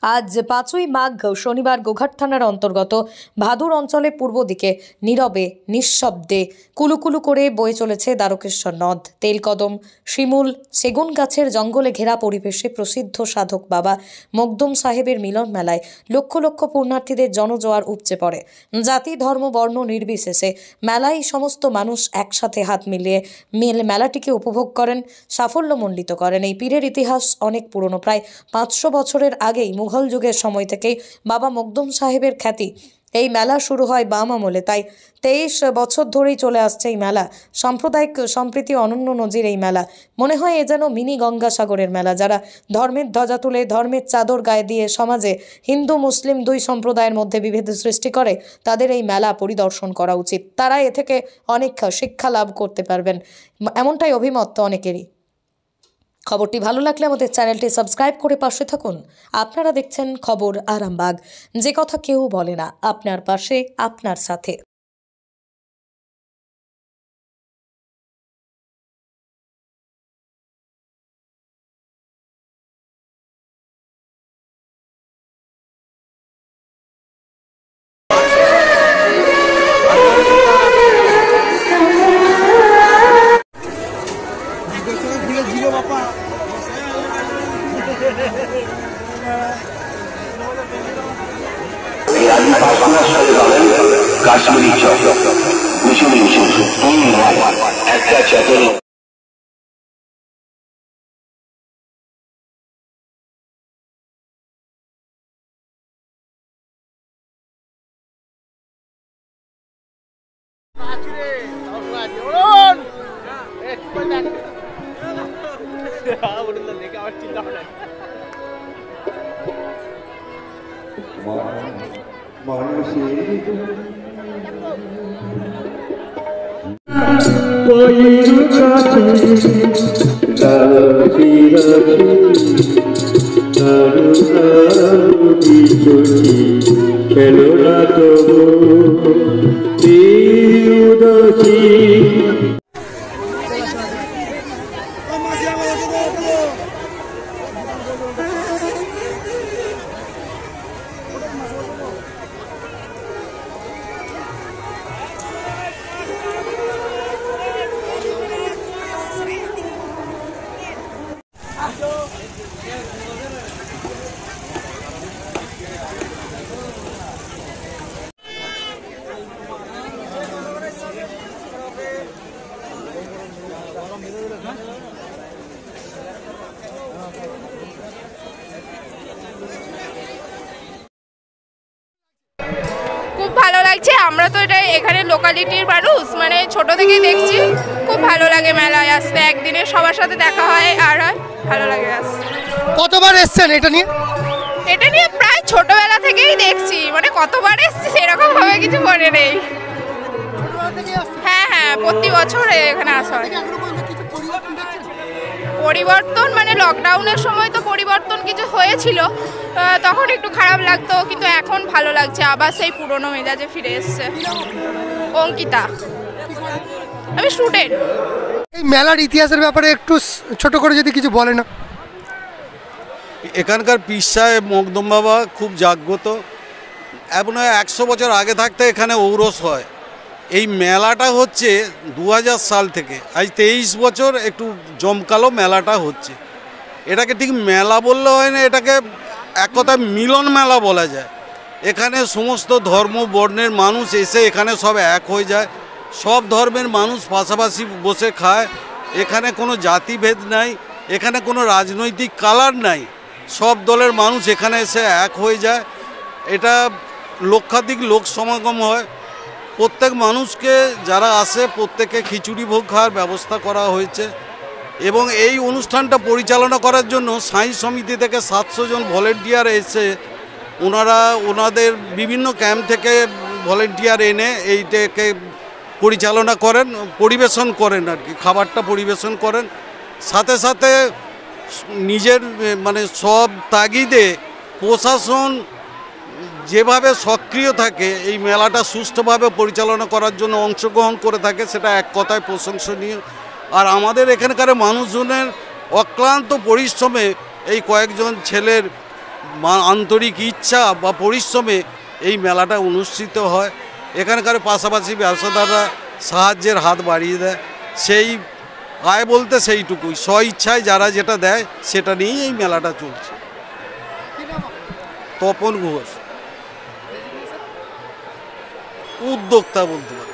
আজ ৫ই মাঘ শনিবার গোঘাট থানার অন্তর্গত ভাদুর অঞ্চলের পূর্ব দিকে নীরবে নিঃশব্দে কুলুকুলু করে বয়ে চলেছে দ্বারকেশ্বর নদ। তেলকদম, শিমুল, সেগুন গাছের জঙ্গলে ঘেরা পরিবেশে প্রসিদ্ধ সাধক বাবা মকদুম সাহেবের মিলন মেলায় লক্ষ লক্ষ পুণ্যার্থীদের জনজোয়ার উপচে পড়ে। জাতি, ধর্ম, বর্ণ নির্বিশেষে মেলায় সমস্ত মানুষ একসাথে হাত মিলিয়ে মেলাটিকে উপভোগ করেন, সাফল্যমণ্ডিত করেন। এই পীরের ইতিহাস অনেক পুরনো, প্রায় ৫০০ বছরের আগেই মুঘল যুগের সময় থেকেই বাবা মকদুম সাহেবের খ্যাতি। এই মেলা শুরু হয় বাম আমলে, তাই ২৩ বছর ধরেই চলে আসছে এই মেলা। সাম্প্রদায়িক সম্প্রীতি অনন্য নজির এই মেলা। মনে হয় এ যেন মিনি গঙ্গাসাগরের মেলা। যারা ধর্মের ধ্বজা তুলে, ধর্মের চাদর গায়ে দিয়ে সমাজে হিন্দু মুসলিম দুই সম্প্রদায়ের মধ্যে বিভেদ সৃষ্টি করে, তাদের এই মেলা পরিদর্শন করা উচিত। তারা এ থেকে অনেক শিক্ষা লাভ করতে পারবেন, এমনটাই অভিমত অনেকেরই। খবরটি ভালো লাগলে আমাদের চ্যানেলটি সাবস্ক্রাইব করে পাশে থাকুন। আপনারা দেখছেন খবর আরামবাগ, যে কথা কেউ বলে না, আপনার পাশে, আপনার সাথে। কাশ্মীরি চক মিশুলি একটা চাকরি খুব ভালো লাগছে। আমরা তো এটা এখানে লোকালিটির মানুষ, মানে ছোট থেকেই দেখছি। খুব ভালো লাগে মেলায় আসতে, একদিনে সবার সাথে দেখা হয় আর ভালো লাগে আসতে। কতবার এসছেন এটা নিয়ে? এটা নিয়ে প্রায় ছোটবেলা থেকেই দেখছি, মানে কতবার এসছি সেরকম ভাবে কিছু মনে নেই। হ্যাঁ হ্যাঁ, প্রতি বছর এখানে আসা হয়। পরিবর্তন মানে লকডাউনের সময় তো পরিবর্তন কিছু হয়েছিল, তখন একটু খারাপ লাগতো, কিন্তু এখন ভালো লাগছে, আবার সেই পুরনো মেজাজে ফিরে এসছে। অঙ্কিতা, আমি স্টুডেন্ট। এই মেলার ইতিহাসের ব্যাপারে একটু ছোট করে যদি কিছু বলেন। এখানকার পীর সাহেব মকদুম বাবা খুব জাগ্রত, এবং ১০০ বছর আগে থাকতে এখানে ঔরস হয়। এই মেলাটা হচ্ছে ২০০০ সাল থেকে, আজ ২৩ বছর একটু জমকালো মেলাটা হচ্ছে। এটাকে ঠিক মেলা বললে হয় না, এটাকে এক কথায় মিলন মেলা বলা যায়। এখানে সমস্ত ধর্ম বর্ণের মানুষ এসে এখানে সব এক হয়ে যায়। সব ধর্মের মানুষ পাশাপাশি বসে খায়। এখানে কোনো জাতিভেদ নাই, এখানে কোনো রাজনৈতিক কালার নাই। সব দলের মানুষ এখানে এসে এক হয়ে যায়। এটা লক্ষাধিক লোক সমাগম হয়। প্রত্যেক মানুষকে যারা আসে প্রত্যেকে খিচুড়ি ভোগ খাওয়ার ব্যবস্থা করা হয়েছে, এবং এই অনুষ্ঠানটা পরিচালনা করার জন্য সাঁই সমিতি থেকে ৭০০ জন ভলেন্টিয়ার এসে ওনাদের বিভিন্ন ক্যাম্প থেকে ভলেন্টিয়ার এনে এইটাকে পরিচালনা করেন, পরিবেশন করেন আর কি, খাবারটা পরিবেশন করেন। সাথে সাথে নিজের মানে সব তাগিদে প্রশাসন যেভাবে সক্রিয় থাকে এই মেলাটা সুষ্ঠুভাবে পরিচালনা করার জন্য অংশগ্রহণ করে থাকে, সেটা এক কথায় প্রশংসনীয়। আর আমাদের এখানকার মানুষজনের অক্লান্ত পরিশ্রমে এই কয়েকজন ছেলের আন্তরিক ইচ্ছা বা পরিশ্রমে এই মেলাটা অনুষ্ঠিত হয়। এখানকার পাশাপাশি ব্যবসাদাররা সাহায্যের হাত বাড়িয়ে দেয়। সেই আয় বলতে সেইটুকুই, স্ব ইচ্ছায় যারা যেটা দেয় সেটা নিয়েই এই মেলাটা চলছে। তপন ঘোষ, উদ্যোক্তা বলতে পারে।